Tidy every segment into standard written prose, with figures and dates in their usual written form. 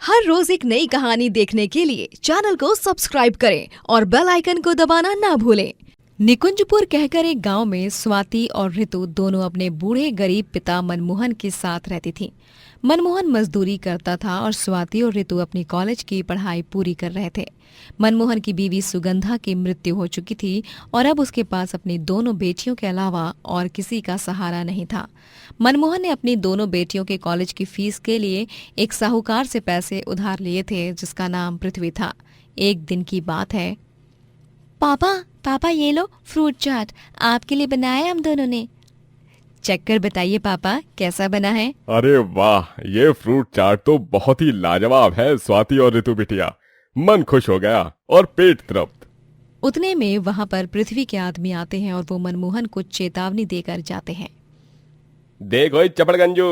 हर रोज एक नई कहानी देखने के लिए चैनल को सब्सक्राइब करें और बेल आइकन को दबाना ना भूलें। निकुंजपुर कहकर एक गांव में स्वाति और ऋतु दोनों अपने बूढ़े गरीब पिता मनमोहन के साथ रहती थीं। मनमोहन मजदूरी करता था और स्वाति और ऋतु अपनी कॉलेज की पढ़ाई पूरी कर रहे थे। मनमोहन की बीवी सुगंधा की मृत्यु हो चुकी थी और अब उसके पास अपनी दोनों बेटियों के अलावा और किसी का सहारा नहीं था। मनमोहन ने अपनी दोनों बेटियों के कॉलेज की फीस के लिए एक साहूकार से पैसे उधार लिए थे जिसका नाम पृथ्वी था। एक दिन की बात है। पापा ये लो फ्रूट चाट, आपके लिए बनाया हम दोनों ने। चेक कर बताइए पापा कैसा बना है। अरे वाह, ये फ्रूट चाट तो बहुत ही लाजवाब है स्वाति और ऋतु बिटिया। मन खुश हो गया और पेट तृप्त। उतने में वहां पर पृथ्वी के आदमी आते हैं और वो मनमोहन को चेतावनी देकर जाते हैं। देख ओए चपड़गंजू,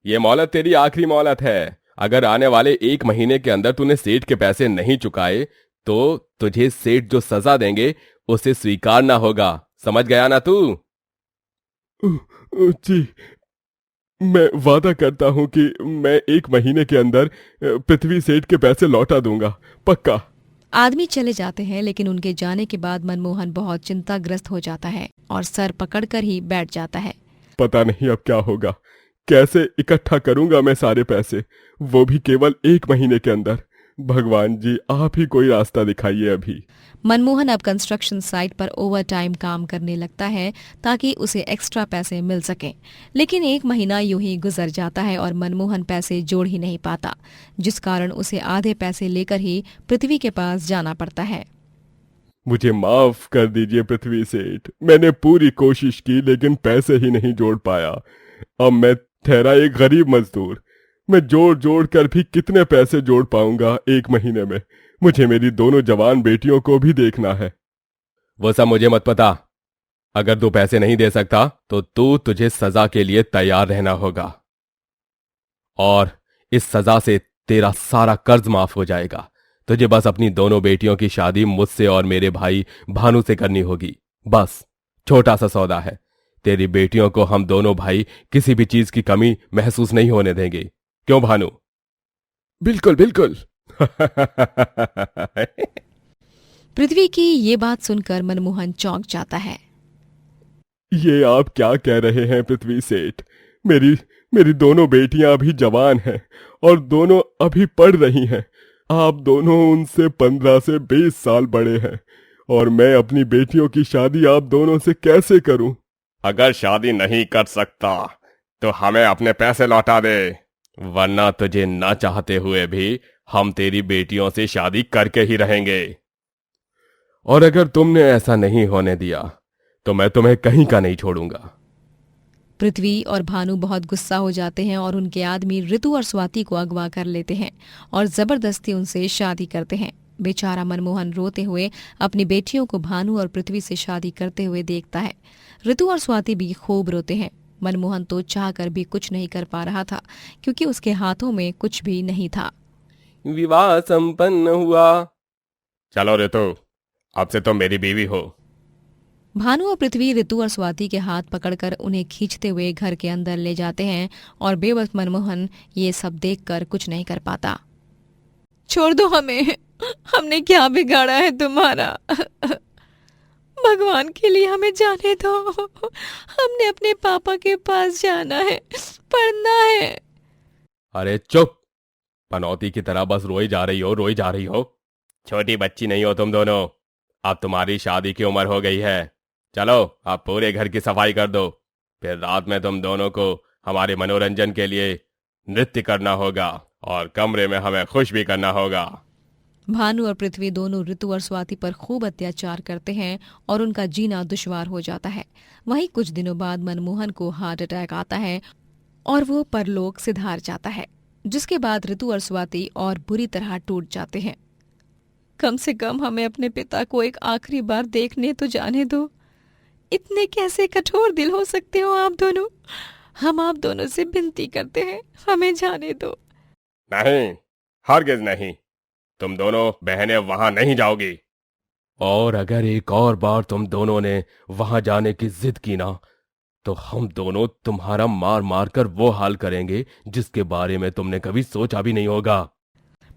ये मोहलत तेरी आखिरी मोहलत है। अगर आने वाले 1 महीने के अंदर तूने सेठ के पैसे नहीं चुकाए तो तुझे सेठ जो सजा देंगे उसे स्वीकारना होगा। समझ गया ना तू? जी, मैं वादा करता हूँ कि मैं 1 महीने के अंदर पृथ्वी सेठ के पैसे लौटा दूंगा, पक्का। आदमी चले जाते हैं लेकिन उनके जाने के बाद मनमोहन बहुत चिंताग्रस्त हो जाता है और सर पकड़कर ही बैठ जाता है। पता नहीं अब क्या होगा, कैसे इकट्ठा करूंगा मैं सारे पैसे, वो भी केवल 1 महीने के अंदर। भगवान जी, आप ही कोई रास्ता दिखाइए अभी। मनमोहन अब कंस्ट्रक्शन साइट पर ओवर टाइम काम करने लगता है ताकि उसे एक्स्ट्रा पैसे मिल सकें। लेकिन 1 महीना यूं ही गुजर जाता है और मनमोहन पैसे जोड़ ही नहीं पाता, जिस कारण उसे आधे पैसे लेकर ही पृथ्वी के पास जाना पड़ता है। मुझे माफ कर दीजिए पृथ्वी सेठ, मैंने पूरी कोशिश की लेकिन पैसे ही नहीं जोड़ पाया। अब मैं ठहरा एक गरीब मजदूर, मैं जोड़ जोड़ कर भी कितने पैसे जोड़ पाऊंगा 1 महीने में। मुझे मेरी दोनों जवान बेटियों को भी देखना है। वो सब मुझे मत पता। अगर तू पैसे नहीं दे सकता तो तुझे सजा के लिए तैयार रहना होगा, और इस सजा से तेरा सारा कर्ज माफ हो जाएगा। तुझे बस अपनी दोनों बेटियों की शादी मुझसे और मेरे भाई भानु से करनी होगी। बस छोटा सा सौदा है। तेरी बेटियों को हम दोनों भाई किसी भी चीज की कमी महसूस नहीं होने देंगे। क्यों भानु? बिल्कुल बिल्कुल। पृथ्वी की ये बात सुनकर मनमोहन चौंक जाता है। ये आप क्या कह रहे हैं पृथ्वी सेठ? मेरी दोनों बेटियां अभी जवान हैं और दोनों अभी पढ़ रही हैं। आप दोनों उनसे 15 से 20 साल बड़े हैं और मैं अपनी बेटियों की शादी आप दोनों से कैसे करूं? अगर शादी नहीं कर सकता तो हमें अपने पैसे लौटा दे, वरना तुझे ना चाहते हुए भी हम तेरी बेटियों से शादी करके ही रहेंगे। और अगर तुमने ऐसा नहीं होने दिया तो मैं तुम्हें कहीं का नहीं छोड़ूंगा। पृथ्वी और भानु बहुत गुस्सा हो जाते हैं और उनके आदमी ऋतु और स्वाति को अगवा कर लेते हैं और जबरदस्ती उनसे शादी करते हैं। बेचारा मनमोहन रोते हुए अपनी बेटियों को भानु और पृथ्वी से शादी करते हुए देखता है। ऋतु और स्वाति भी खूब रोते हैं। मनमोहन तो चाहकर भी कुछ नहीं कर पा रहा था क्योंकि उसके हाथों में कुछ भी नहीं था। विवाह संपन्न हुआ। चलो ऋतु, अब से तुम मेरी बीवी हो। भानु और पृथ्वी ऋतु और स्वाति के हाथ पकड़कर उन्हें खींचते हुए घर के अंदर ले जाते हैं और बेबस मनमोहन ये सब देखकर कुछ नहीं कर पाता। छोड़ दो हमें, हमने क्या बिगाड़ा है तुम्हारा? भगवान के लिए हमें जाने दो। हमने अपने पापा के पास जाना है, पढ़ना है। अरे चुप, पनौती की तरह बस रोई जा रही हो। छोटी बच्ची नहीं हो तुम दोनों। अब तुम्हारी शादी की उम्र हो गई है। चलो अब पूरे घर की सफाई कर दो, फिर रात में तुम दोनों को हमारे मनोरंजन के लिए नृत्य करना होगा और कमरे में हमें खुश भी करना होगा। भानु और पृथ्वी दोनों ऋतु और स्वाति पर खूब अत्याचार करते हैं और उनका जीना दुश्वार हो जाता है। वहीं कुछ दिनों बाद मनमोहन को हार्ट अटैक आता है और वो परलोक सिधार जाता है, जिसके बाद ऋतु और स्वाति और बुरी तरह टूट जाते हैं। कम से कम हमें अपने पिता को एक आखिरी बार देखने तो जाने दो। इतने कैसे कठोर दिल हो सकते हो आप दोनों? हम आप दोनों से विनती करते हैं, हमें जाने दो। नहीं, हरगिज नहीं। तुम दोनों बहनें वहां नहीं जाओगी, और अगर एक और बार तुम दोनों ने वहां जाने की जिद की ना तो हम दोनों तुम्हारा मार मार कर वो हाल करेंगे जिसके बारे में तुमने कभी सोचा भी नहीं होगा।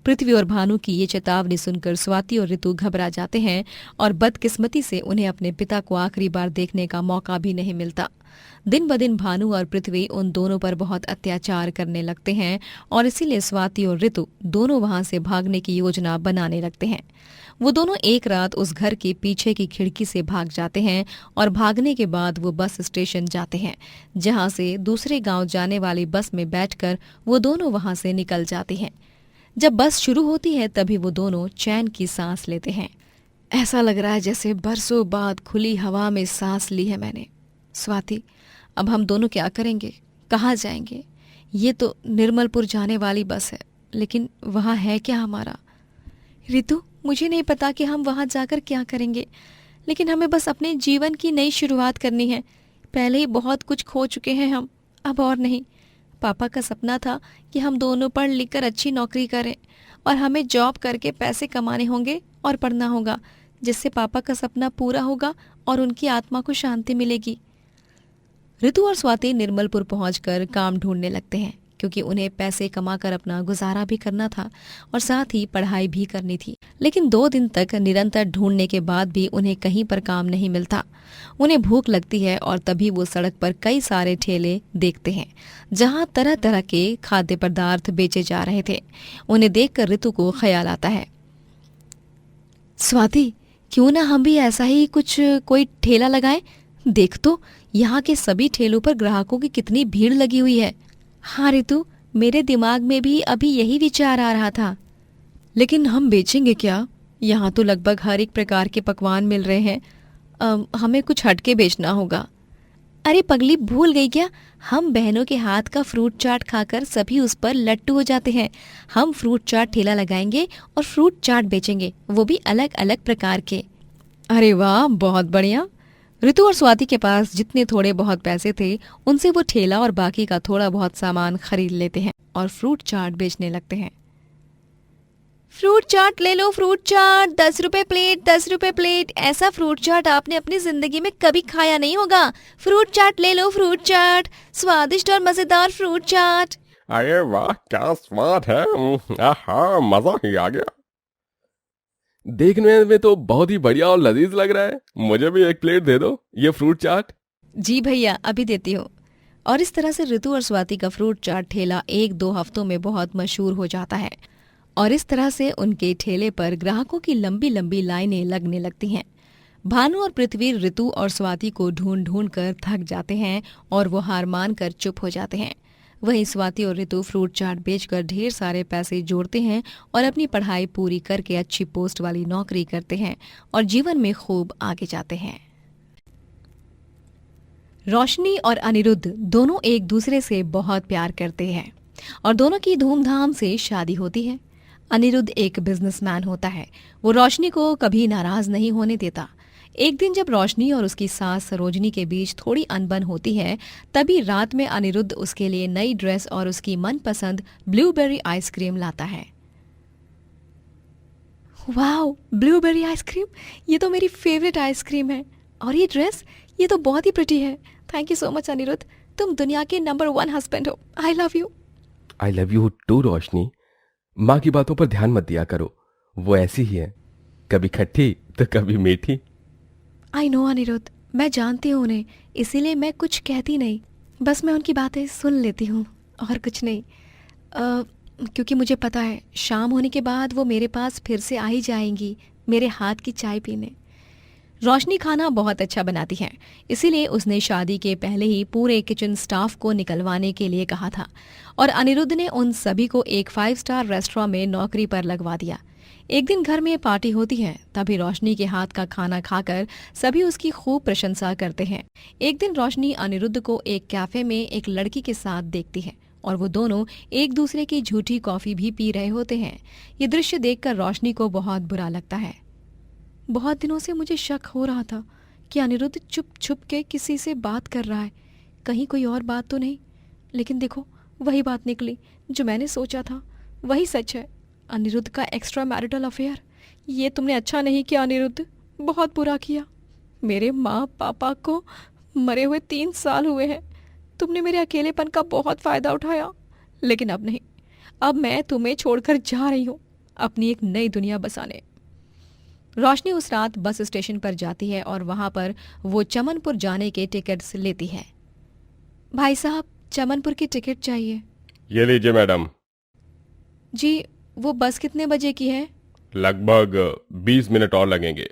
पृथ्वी और भानु की ये चेतावनी सुनकर स्वाति और ऋतु घबरा जाते हैं और बदकिस्मती से उन्हें अपने पिता को आखिरी बार देखने का मौका भी नहीं मिलता। दिन ब दिन भानु और पृथ्वी उन दोनों पर बहुत अत्याचार करने लगते हैं और इसीलिए स्वाति और ऋतु दोनों वहां से भागने की योजना बनाने लगते हैं। वो दोनों एक रात उस घर के पीछे की खिड़की से भाग जाते हैं और भागने के बाद वो बस स्टेशन जाते हैं, जहां से दूसरे गांव जाने वाली बस में बैठकर वो दोनों वहां से निकल जाते हैं। जब बस शुरू होती है तभी वो दोनों चैन की सांस लेते हैं। ऐसा लग रहा है जैसे बरसों बाद खुली हवा में सांस ली है मैंने। स्वाति, अब हम दोनों क्या करेंगे, कहाँ जाएंगे? ये तो निर्मलपुर जाने वाली बस है, लेकिन वहाँ है क्या हमारा? ऋतु, मुझे नहीं पता कि हम वहाँ जाकर क्या करेंगे, लेकिन हमें बस अपने जीवन की नई शुरुआत करनी है। पहले ही बहुत कुछ खो चुके हैं हम, अब और नहीं। पापा का सपना था कि हम दोनों पढ़ लिख कर अच्छी नौकरी करें और हमें जॉब करके पैसे कमाने होंगे और पढ़ना होगा, जिससे पापा का सपना पूरा होगा और उनकी आत्मा को शांति मिलेगी। ऋतु और स्वाति निर्मलपुर पहुंचकर काम ढूंढने लगते हैं, क्योंकि उन्हें पैसे कमाकर अपना गुजारा भी करना था और साथ ही पढ़ाई भी करनी थी। लेकिन 2 दिन तक निरंतर ढूंढने के बाद भी उन्हें कहीं पर काम नहीं मिलता। उन्हें भूख लगती है और तभी वो सड़क पर कई सारे ठेले देखते हैं, जहां तरह तरह के खाद्य पदार्थ बेचे जा रहे थे। उन्हें देखकर ऋतु को ख्याल आता है, स्वाति, क्यों ना हम भी ऐसा ही कोई ठेला लगाएं? देख तो, यहाँ के सभी ठेलों पर ग्राहकों की कितनी भीड़ लगी हुई है। हाँ ऋतु, मेरे दिमाग में भी अभी यही विचार आ रहा था। लेकिन हम बेचेंगे क्या? यहाँ तो लगभग हर एक प्रकार के पकवान मिल रहे हैं। हमें कुछ हटके बेचना होगा। अरे पगली, भूल गई क्या? हम बहनों के हाथ का फ्रूट चाट खाकर सभी उस पर लट्टू हो जाते हैं। हम फ्रूट चाट ठेला लगाएंगे और फ्रूट चाट बेचेंगे, वो भी अलग अलग प्रकार के। अरे वाह, बहुत बढ़िया। ऋतु और स्वाति के पास जितने थोड़े बहुत पैसे थे, उनसे वो ठेला और बाकी का थोड़ा बहुत सामान खरीद लेते हैं और फ्रूट चाट बेचने लगते हैं। फ्रूट चाट ले लो, फ्रूट चाट, 10 रुपए प्लेट, 10 रुपए प्लेट। ऐसा फ्रूट चाट आपने अपनी जिंदगी में कभी खाया नहीं होगा। फ्रूट चाट ले लो, फ्रूट चाट, स्वादिष्ट और मजेदार फ्रूट चाट। अरे वाह, क्या स्वाद है। आहा, मजा ही आ गया। देखने में तो बहुत ही बढ़िया और लजीज लग रहा है। मुझे भी 1 प्लेट दे दो ये फ्रूट चाट। जी भैया, अभी देती हूँ। और इस तरह से ऋतु और स्वाति का फ्रूट चाट ठेला 1-2 हफ्तों में बहुत मशहूर हो जाता है और इस तरह से उनके ठेले पर ग्राहकों की लंबी लंबी लाइनें लगने लगती हैं। भानु और पृथ्वी ऋतु और स्वाति को ढूंढ ढूंढ कर थक जाते हैं और वो हार मान कर चुप हो जाते हैं। वहीं स्वाति और ऋतु फ्रूट चाट बेचकर ढेर सारे पैसे जोड़ते हैं और अपनी पढ़ाई पूरी करके अच्छी पोस्ट वाली नौकरी करते हैं और जीवन में खूब आगे जाते हैं। रोशनी और अनिरुद्ध दोनों एक दूसरे से बहुत प्यार करते हैं और दोनों की धूमधाम से शादी होती है। अनिरुद्ध एक बिजनेसमैन होता है। वो रोशनी को कभी नाराज नहीं होने देता। एक दिन जब रोशनी और उसकी सास सरोजनी के बीच थोड़ी अनबन होती है, तभी रात में अनिरुद्ध उसके लिए नई ड्रेस और उसकी मनपसंद ब्लूबेरी आइसक्रीम लाता है। वाओ, ब्लूबेरी आइसक्रीम, ये तो मेरी फेवरेट आइसक्रीम है। और ये ड्रेस, ये तो बहुत ही प्रिटी है। Thank you so much Anirudh, तुम दुनिया के नंबर 1 हस्बैंड हो। I love you. I love you too Roshni. माँ की बातों पर ध्यान मत दिया करो, वो ऐसी ही है, कभी खट्टी तो कभी मीठी। आई नो अनिरुद्ध, मैं जानती हूँ उन्हें, इसीलिए मैं कुछ कहती नहीं, बस मैं उनकी बातें सुन लेती हूँ और कुछ नहीं। क्योंकि मुझे पता है शाम होने के बाद वो मेरे पास फिर से आ ही जाएंगी मेरे हाथ की चाय पीने। रोशनी खाना बहुत अच्छा बनाती है, इसीलिए उसने शादी के पहले ही पूरे किचन स्टाफ को निकलवाने के लिए कहा था और अनिरुद्ध ने उन सभी को एक 5 स्टार रेस्टोरेंट में नौकरी पर लगवा दिया। एक दिन घर में पार्टी होती है, तभी रोशनी के हाथ का खाना खाकर सभी उसकी खूब प्रशंसा करते हैं। एक दिन रोशनी अनिरुद्ध को एक कैफे में एक लड़की के साथ देखती है और वो दोनों एक दूसरे की झूठी कॉफी भी पी रहे होते हैं। ये दृश्य देखकर रोशनी को बहुत बुरा लगता है। बहुत दिनों से मुझे शक हो रहा था कि अनिरुद्ध चुप छुप के किसी से बात कर रहा है, कहीं कोई और बात तो नहीं। लेकिन देखो, वही बात निकली जो मैंने सोचा था, वही सच है। अनिरुद्ध का एक्स्ट्रा मैरिटल अफेयर। ये तुमने अच्छा नहीं किया अनिरुद्ध, बहुत बुरा किया। मेरे माँ पापा को मरे हुए 3 साल हुए हैं। तुमने मेरे अकेलेपन का बहुत फायदा उठाया, लेकिन अब नहीं। अब मैं तुम्हें छोड़कर जा रही हूँ अपनी एक नई दुनिया बसाने। रोशनी उस रात बस स्टेशन पर जाती है और वहां पर वो चमनपुर जाने के टिकट्स लेती है। भाई साहब, चमनपुर की टिकट चाहिए। ये लीजिए मैडम। जी, वो बस कितने बजे की है? लगभग 20 मिनट और लगेंगे।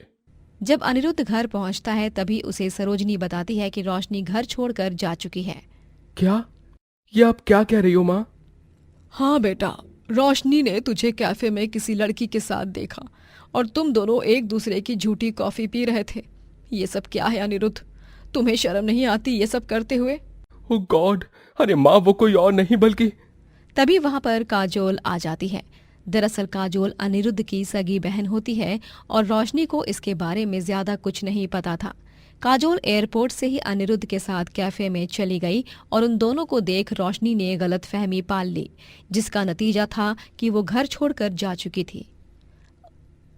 जब अनिरुद्ध घर पहुंचता है तभी उसे सरोजनी बताती है कि रोशनी घर छोड़कर जा चुकी है। क्या? ये आप क्या कह रही हो माँ? हाँ बेटा, रोशनी ने तुझे कैफे में किसी लड़की के साथ देखा और तुम दोनों एक दूसरे की झूठी कॉफी पी रहे थे। ये सब क्या है अनिरुद्ध? तुम्हें शर्म नहीं आती ये सब करते हुए? ओह गॉड! अरे माँ, वो कोई और नहीं बल्कि... तभी वहां पर काजोल आ जाती है। दरअसल काजोल अनिरुद्ध की सगी बहन होती है और रोशनी को इसके बारे में ज्यादा कुछ नहीं पता था। काजोल एयरपोर्ट से ही अनिरुद्ध के साथ कैफे में चली गई और उन दोनों को देख रोशनी ने गलतफहमी पाल ली, जिसका नतीजा था कि वो घर छोड़कर जा चुकी थी।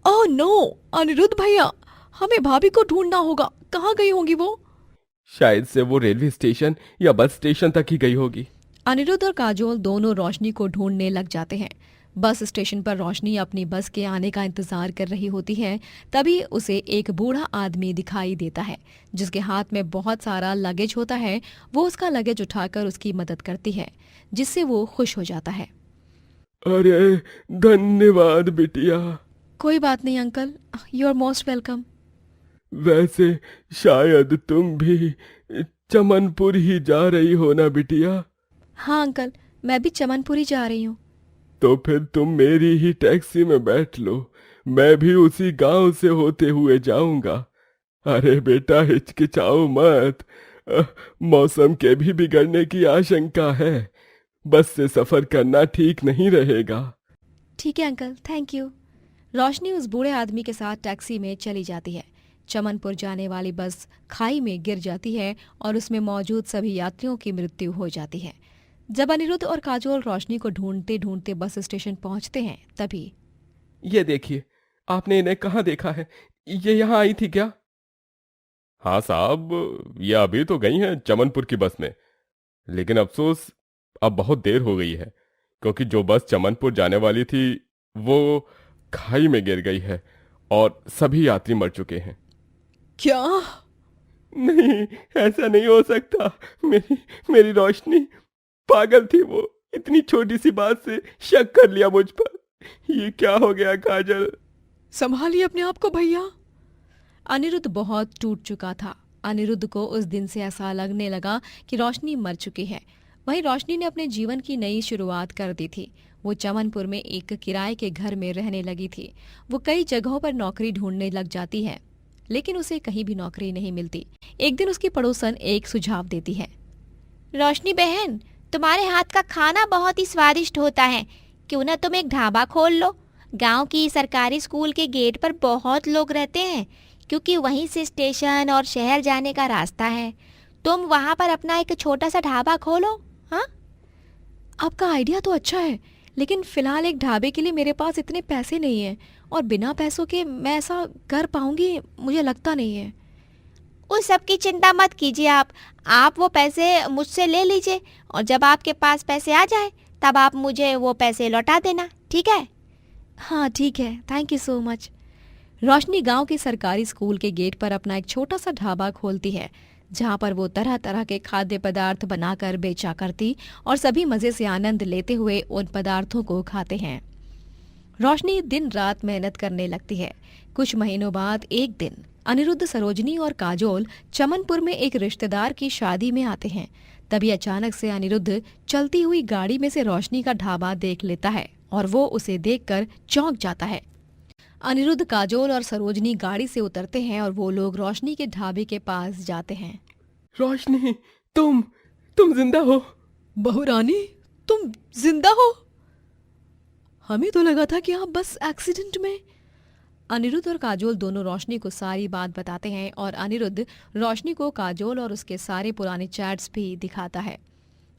ओह नो, अनिरुद्ध भैया, हमें भाभी को ढूंढना होगा। कहाँ गई होंगी वो? शायद से वो रेलवे स्टेशन या बस स्टेशन तक ही गई होगी। अनिरुद्ध और काजोल दोनों रोशनी को ढूंढने लग जाते हैं। बस स्टेशन पर रोशनी अपनी बस के आने का इंतजार कर रही होती है। तभी उसे एक बूढ़ा आदमी दिखाई देता है जिसके हाथ में बहुत सारा लगेज होता है। वो उसका लगेज उठाकर उसकी मदद करती है, जिससे वो खुश हो जाता है। अरे धन्यवाद बिटिया। कोई बात नहीं uncle, you are most welcome. वैसे शायद तुम भी चमनपुर ही जा रही हो ना बिटिया? हाँ अंकल, मैं भी चमनपुरी जा रही हूँ। तो फिर तुम मेरी ही टैक्सी में बैठ लो, मैं भी उसी गांव से होते हुए जाऊंगा। अरे बेटा हिचकिचाओ मत, मौसम के भी बिगड़ने की आशंका है। बस से सफर करना ठीक नहीं रहेगा। ठीक है अंकल, थैंक यू। रोशनी उस बूढ़े आदमी के साथ टैक्सी में चली जाती है। चमनपुर जाने वाली बस खाई में गिर जाती है और उसमें मौजूद सभी यात्रियों की मृत्यु हो जाती है। जब अनिरुद्ध और काजोल रोशनी को ढूंढते ढूंढते बस स्टेशन पहुंचते हैं तभी... ये देखिए, आपने इन्हें कहाँ देखा है? ये यहाँ आई थी क्या? हाँ साहब, ये अभी तो गई हैं चमनपुर की बस में, लेकिन अफसोस अब बहुत देर हो गई है, क्योंकि जो बस चमनपुर जाने वाली थी वो खाई में गिर गई है और सभी यात्री मर चुके हैं। क्या? नहीं, ऐसा नहीं हो सकता। मेरी रोशनी पागल थी, वो इतनी छोटी सी बात से शक कर लिया मुझ पर। ये क्या हो गया काजल? संभालिए अपने आप को भैया। अनिरुद्ध बहुत टूट चुका था। अनिरुद्ध को उस दिन से ऐसा लगने लगा कि रोशनी मर चुकी है। वहीं रोशनी ने अपने जीवन की नई शुरुआत कर दी थी। वो चमनपुर में एक किराए के घर में रहने लगी थी। वो कई जगहों पर नौकरी ढूंढने लग जाती है, लेकिन उसे कहीं भी नौकरी नहीं मिलती। एक दिन उसकी पड़ोसन एक सुझाव देती है। रोशनी बहन, तुम्हारे हाथ का खाना बहुत ही स्वादिष्ट होता है, क्यों ना तुम एक ढाबा खोल लो। गांव की सरकारी स्कूल के गेट पर बहुत लोग रहते हैं, क्योंकि वहीं से स्टेशन और शहर जाने का रास्ता है। तुम वहां पर अपना एक छोटा सा ढाबा खोलो। हाँ, आपका आइडिया तो अच्छा है, लेकिन फिलहाल एक ढाबे के लिए मेरे पास इतने पैसे नहीं हैं और बिना पैसों के मैं ऐसा कर पाऊंगी मुझे लगता नहीं है। उस सब की चिंता मत कीजिए। आप वो पैसे मुझसे ले लीजिए और जब आपके पास पैसे आ जाए तब आप मुझे वो पैसे लौटा देना, ठीक है? हाँ ठीक है, थैंक यू सो मच। रोशनी गांव के सरकारी स्कूल के गेट पर अपना एक छोटा सा ढाबा खोलती है, जहां पर वो तरह तरह के खाद्य पदार्थ बनाकर बेचा करती और सभी मजे से आनंद लेते हुए उन पदार्थों को खाते हैं। रोशनी दिन रात मेहनत करने लगती है। कुछ महीनों बाद एक दिन अनिरुद्ध, सरोजनी और काजोल चमनपुर में एक रिश्तेदार की शादी में आते हैं। तभी अचानक से अनिरुद्ध चलती हुई गाड़ी में से रोशनी का ढाबा देख लेता है और वो उसे देखकर चौंक जाता है। अनिरुद्ध, काजोल और सरोजनी गाड़ी से उतरते हैं और वो लोग रोशनी के ढाबे के पास जाते हैं। रोशनी, तुम जिंदा हो? बहू रानी, तुम जिंदा हो? हमें तो लगा था कि आप बस एक्सीडेंट में। अनिरुद्ध और काजोल दोनों रोशनी को सारी बात बताते हैं और अनिरुद्ध रोशनी को काजोल और उसके सारे पुराने चैट्स भी दिखाता है।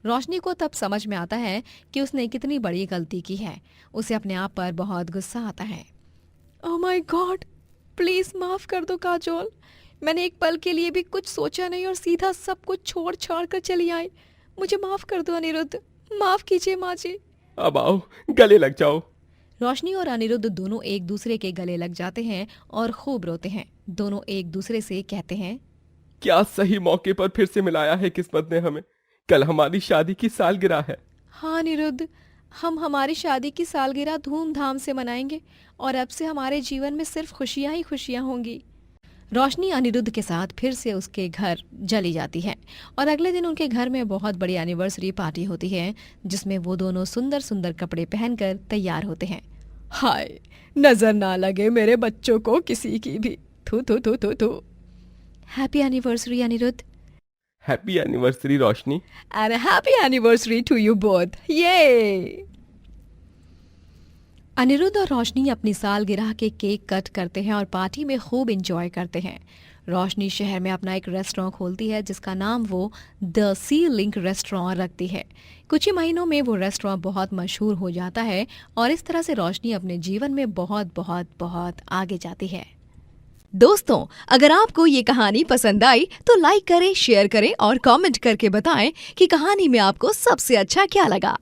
रोशनी को तब समझ में आता है कि उसने कितनी बड़ी गलती की है। उसे अपने आप पर बहुत गुस्सा आता है। ओह माय गॉड, प्लीज माफ कर दो काजोल, मैंने एक पल के लिए भी कुछ सोचा नहीं और सीधा सब कुछ छोड़ छाड़ कर चली आई। मुझे माफ कर दो अनिरुद्ध, माफ कीजिए माँ जी। अब आओ गले लग जाओ। रोशनी और अनिरुद्ध दोनों एक दूसरे के गले लग जाते हैं और खूब रोते हैं। दोनों एक दूसरे से कहते हैं, क्या सही मौके पर फिर से मिलाया है किस्मत ने हमें। कल हमारी शादी की सालगिरह है। हाँ अनिरुद्ध, हम हमारी शादी की सालगिरह धूमधाम से मनाएंगे और अब से हमारे जीवन में सिर्फ खुशियां ही खुशियां होंगी। रोशनी अनिरुद्ध के साथ फिर से उसके घर चली जाती है और अगले दिन उनके घर में बहुत बड़ी एनिवर्सरी पार्टी होती है जिसमें वो दोनों सुंदर सुंदर कपड़े पहनकर तैयार होते हैं। हाय, नजर ना लगे मेरे बच्चों को किसी की भी। थू थू थू थू थू। Happy anniversary Anirudh. Happy anniversary Roshni. And happy anniversary to you both. ये अनिरुद्ध और रोशनी अपनी सालगिरह के केक कट करते हैं और पार्टी में खूब एंजॉय करते हैं। रोशनी शहर में अपना एक रेस्टोरेंट खोलती है जिसका नाम वो द सी लिंक रेस्टोरेंट रखती है। कुछ ही महीनों में वो रेस्टोरेंट बहुत मशहूर हो जाता है और इस तरह से रोशनी अपने जीवन में बहुत बहुत बहुत आगे जाती है। दोस्तों, अगर आपको ये कहानी पसंद आई तो लाइक करें, शेयर करें और कमेंट करके बताएं कि कहानी में आपको सबसे अच्छा क्या लगा।